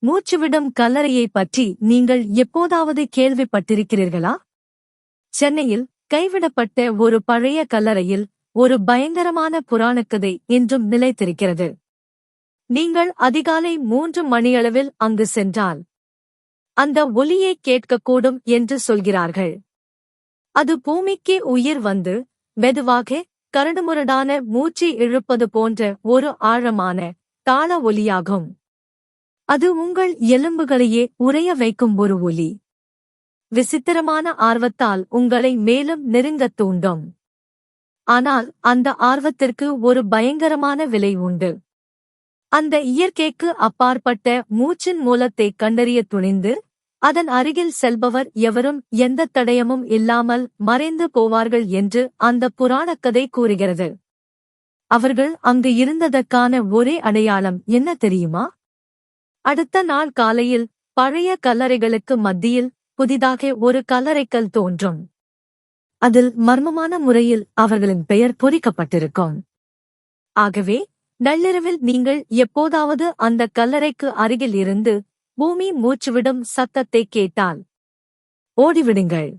மூச்சுவிடும் கல்லறையைப் பற்றி நீங்கள் எப்போதாவது கேள்விப்பட்டிருக்கிறீர்களா? சென்னையில் கைவிடப்பட்ட ஒரு பழைய கல்லறையில் ஒரு பயங்கரமான புராணக்கதை இன்றும் நிலைத்திருக்கிறது. நீங்கள் அதிகாலை 3 மணியளவில் அங்கு சென்றால் அந்த ஒலியை கேட்கக்கூடும் என்று சொல்கிறார்கள். அது பூமிக்கு உயிர் வந்து மெதுவாக கரடுமுரடான மூச்சு இழுப்பது போன்ற ஒரு ஆழமான தாள ஒலியாகும். அது உங்கள் எலும்புகளையே உறைய வைக்கும் ஒரு ஒலி. விசித்திரமான ஆர்வத்தால் உங்களை மேலும் நெருங்கத் தூண்டும். ஆனால் அந்த ஆர்வத்திற்கு ஒரு பயங்கரமான விலை உண்டு. அந்த இயற்கைக்கு அப்பாற்பட்ட மூச்சின் மூலத்தைக் கண்டறிய துணிந்து அதன் அருகில் செல்பவர் எவரும் எந்தத் தடயமும் இல்லாமல் மறைந்து போவார்கள் என்று அந்த புராணக்கதை கூறுகிறது. அவர்கள் அங்கு இருந்ததற்கான ஒரே அடையாளம் என்ன தெரியுமா? அடுத்த நாள் காலையில் பழைய கல்லறைகளுக்கு மத்தியில் புதிதாக ஒரு கல்லறைக்கல் தோன்றும். அதில் மர்மமான முறையில் அவர்களின் பெயர் பொறிக்கப்பட்டிருக்கும். ஆகவே நள்ளிரவில் நீங்கள் எப்போதாவது அந்த கல்லறைக்கு அருகில் இருந்து பூமி மூச்சுவிடும் சத்தத்தை கேட்டால் ஓடிவிடுங்கள்.